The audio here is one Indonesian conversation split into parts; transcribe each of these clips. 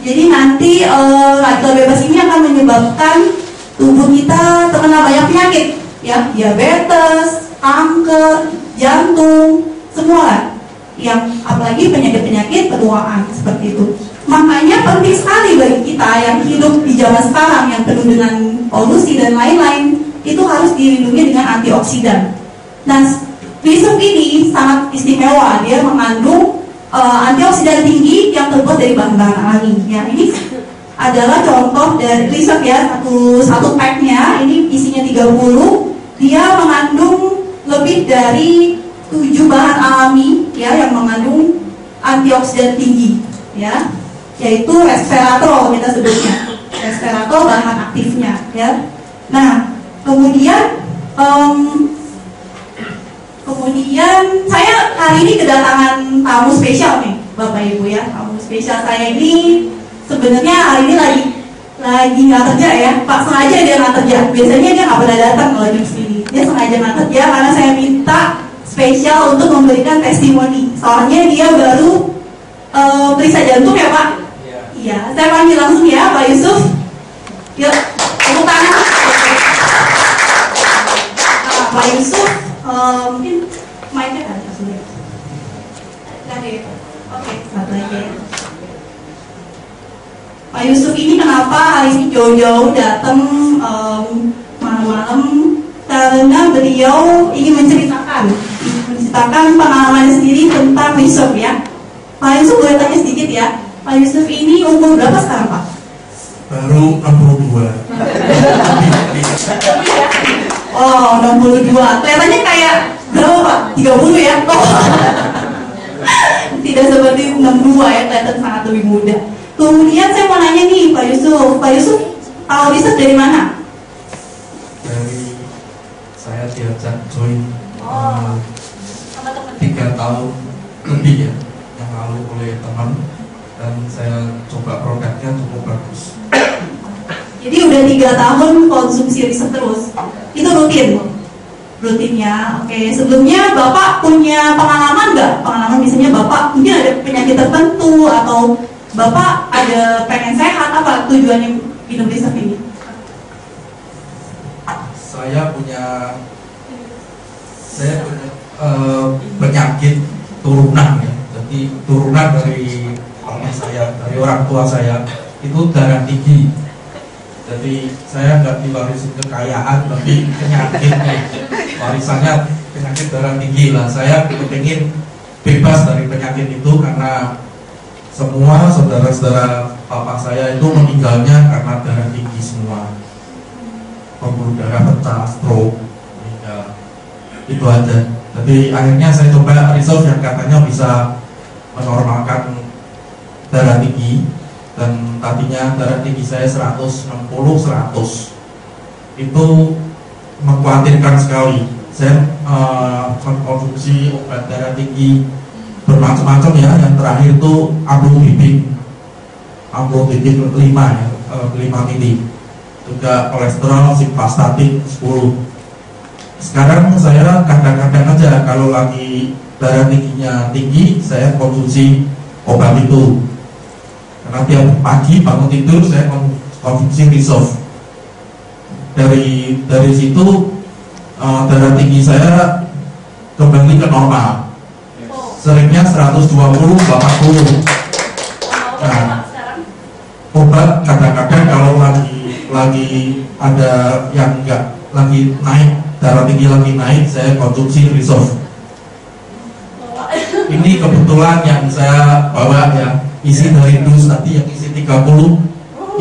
Jadi nanti radikal bebas ini akan menyebabkan tubuh kita terkena banyak penyakit, ya, diabetes, kanker, jantung, semua lah. Yang apalagi penyakit-penyakit penuaan seperti itu. Makanya penting sekali bagi kita yang hidup di zaman sekarang yang penuh dengan polusi dan lain-lain, itu harus dilindungi dengan antioksidan. Nah, risop ini sangat istimewa, dia mengandung antioksidan tinggi yang terbuat dari bahan-bahan alami. Ya, ini adalah contoh dari risop ya, satu packnya ini isinya 30, dia mengandung lebih dari 7 bahan alami ya yang mengandung antioksidan tinggi ya, yaitu resveratrol kita sebutnya. Resveratrol bahan aktifnya ya. Nah, kemudian saya kali ini kedatangan tamu spesial nih Bapak Ibu ya. Tamu spesial saya ini sebenarnya hari ini lagi nggak kerja ya. Pak sengaja dia nggak kerja. Biasanya dia nggak pernah datang kalau di sini. Dia sengaja nggak kerja karena saya minta spesial untuk memberikan testimoni. Soalnya dia baru periksa jantung ya Pak. Iya. Saya panggil langsung ya Pak Yusuf. Yuk, tepuk tangan. Pak Yusuf, mungkin mic-nya kan sudah. Oke, satu lagi. Pak Yusuf ini kenapa hari ini jauh-jauh datang malam-malam? Karena beliau ingin menceritakan pengalaman sendiri tentang risop ya. Pak Yusuf boleh tanya sedikit ya. Pak Yusuf ini umur berapa sekarang Pak? Baru 62. Oh, 62. Kelihatannya kayak berapa Pak? 30 ya? Oh. Tidak seperti 62 ya, kelihatan sangat lebih muda. Kemudian saya mau nanya nih Pak Yusuf. Pak Yusuf tahu risop dari mana? Saya diajak join sama teman 3 tahun lebih ya yang lalu oleh teman, dan saya coba produknya cukup bagus. Jadi udah 3 tahun konsumsi risop terus. Itu rutin ya. Oke, sebelumnya Bapak punya pengalaman nggak? Pengalaman misalnya Bapak mungkin ada penyakit tertentu atau Bapak ada pengen sehat, apa tujuannya minum risop ini? Saya punya penyakit turunan ya. Jadi turunan dari saya, dari orang tua saya itu darah tinggi. Jadi saya nggak diwarisi kekayaan, tapi penyakit warisannya penyakit darah tinggi lah. Saya kepingin bebas dari penyakit itu karena semua saudara-saudara papa saya itu meninggalnya karena darah tinggi semua. Pembuluh darah pecah, stroke, meninggal. Itu aja. Jadi akhirnya saya coba risop yang katanya bisa menormalkan darah tinggi, dan tadinya darah tinggi saya 160/100. Itu mengkhawatirkan sekali. Saya mengkonsumsi obat darah tinggi bermacam-macam ya. Yang terakhir itu amlodipin 5 ya, 5 mili. Juga kolesterol simvastatin 10. Sekarang saya kadang-kadang aja kalau lagi darah tingginya tinggi, saya konsumsi obat itu. Karena tiap pagi bangun tidur saya konsumsi risop. Dari situ darah tinggi saya kembali ke normal. Seringnya 120/80. Nah, obat kadang-kadang kalau lagi ada yang enggak lagi naik, darah tinggi lagi naik, saya konsumsi risop. Ini kebetulan yang saya bawa ya, isi dari dus tadi yang isi 30.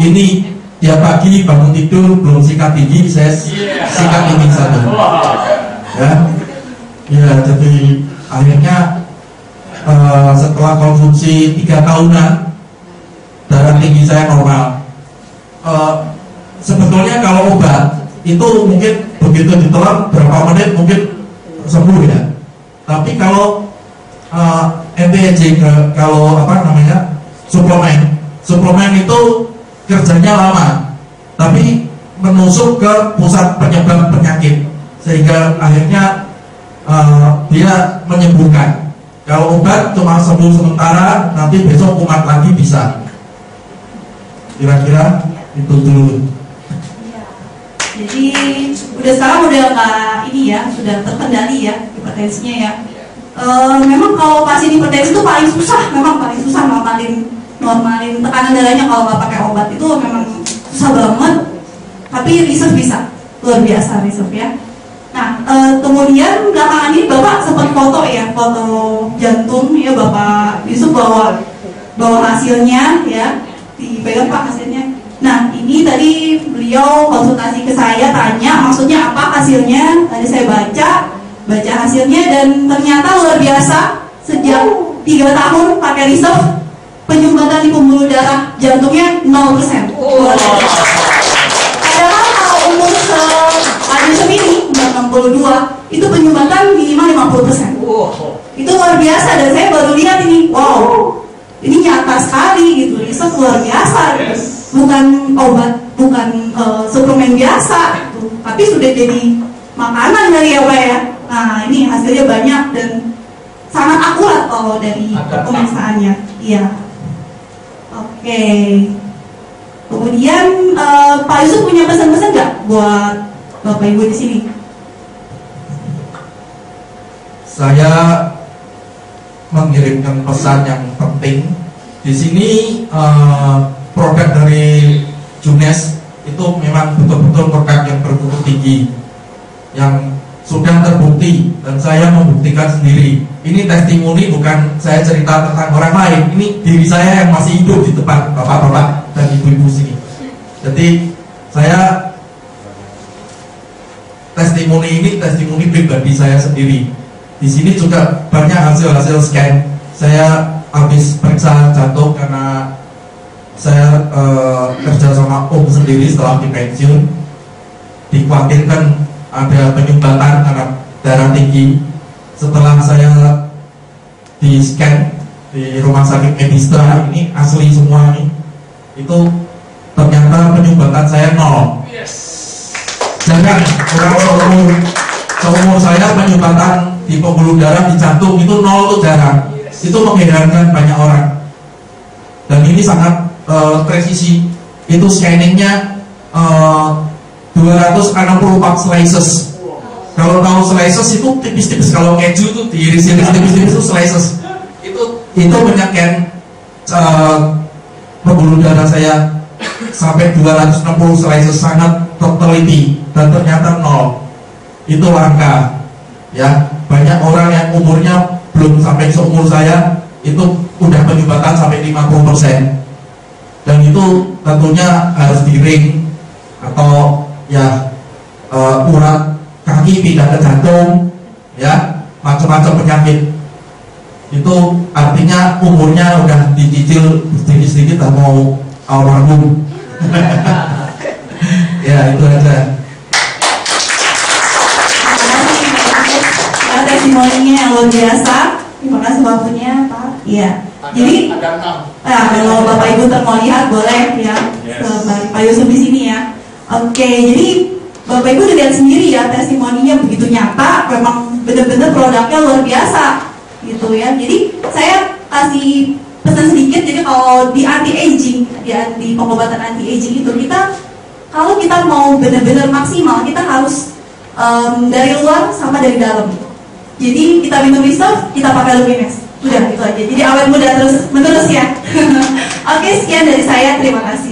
Ini tiap pagi bangun tidur belum sikat gigi, saya sikat ini satu. Ya, jadi akhirnya setelah konsumsi 3 tahunan, darah tinggi saya normal. Sebetulnya kalau obat itu mungkin begitu ditelan berapa menit mungkin sembuh ya. Tapi kalau NTJ, kalau suplemen itu kerjanya lama, tapi menusuk ke pusat penyebab penyakit sehingga akhirnya dia menyembuhkan. Kalau obat cuma sembuh sementara, nanti besok kumat lagi bisa. Kira-kira itu dulu. Jadi udah sekarang udah nggak ini ya, sudah terkendali ya hipertensinya ya. Memang kalau pasien hipertensi itu paling susah, normalin tekanan darahnya kalau nggak pakai obat itu memang susah banget. Tapi reserve bisa, luar biasa reserve ya. Nah, kemudian belakangan ini Bapak sempat foto ya, foto jantung ya, Bapak Yusuf bawa hasilnya ya, dipegang Pak hasilnya. Nah, ini tadi beliau konsultasi ke saya, tanya maksudnya apa hasilnya. Tadi saya baca hasilnya dan ternyata luar biasa. Sejak 3 tahun pakai reserve, penyumbatan di pembuluh darah jantungnya 0%. Padahal kalau umur Yusuf ini umur 62, itu penyumbatan minimal 50%. Itu luar biasa dan saya baru lihat ini, wow, ini nyata sekali gitu, reserve luar biasa gitu. Bukan obat, bukan suplemen biasa gitu, tapi sudah jadi makanan dari ya Pak ya. Nah, ini hasilnya banyak dan sangat akurat kalau dari pemeriksaannya. Iya. Oke. Kemudian Pak Yusuf punya pesan-pesan nggak buat Bapak Ibu di sini? Saya mengirimkan pesan yang penting. Di sini produk dari Junes itu memang betul-betul produk yang bermutu tinggi, yang sudah terbukti dan saya membuktikan sendiri. Ini testimoni, bukan saya cerita tentang orang lain. Ini diri saya yang masih hidup di depan bapak-bapak dan ibu-ibu sini. Jadi saya testimoni pribadi saya sendiri. Di sini juga banyak hasil-hasil scan. Saya habis periksa jantung karena saya kerja sama Om sendiri setelah dipensiun. Dikhawatirkan ada penyumbatan karena darah tinggi. Setelah saya di scan di rumah sakit Medistra, ini asli semua nih, itu ternyata penyumbatan saya 0. Jangan orang seumur saya penyumbatan di pembuluh darah di jantung itu 0 itu jarang. Itu mengherankan banyak orang. Dan ini sangat presisi. Itu scanningnya 264 slices. Kalau tahu slices itu tipis-tipis, kalau keju itu diiris-iris tipis-tipis itu slices. Itu menyeken pembuluh darah saya sampai 260 slices, sangat terteliti dan ternyata 0. Itu langka. Ya, banyak orang yang umurnya belum sampai seumur saya itu udah penyumbatan sampai 50%. Dan itu tentunya harus di-ring atau ya urat kaki pindah ke jantung, ya, macam-macam penyakit. Itu artinya umurnya udah dicicil sedikit-sedikit tak mau almarhum. Ya, itu aja. Terima kasih testimoninya yang luar biasa. Terima kasih waktunya Pak. Iya. Jadi kalau Bapak Ibu mau lihat boleh ya, Pak Yusuf di sini ya. Oke, jadi Bapak Ibu udah lihat sendiri ya, testimoninya begitu nyata, memang benar-benar produknya luar biasa gitu ya. Jadi saya kasih pesan sedikit. Jadi kalau di anti-aging, di pengobatan anti-aging itu kalau kita mau benar-benar maksimal, kita harus dari luar sama dari dalam. Jadi kita minum reserve, kita pakai Lumines. Udah itu aja. Jadi awet muda terus menerus ya. Oke, sekian dari saya. Terima kasih.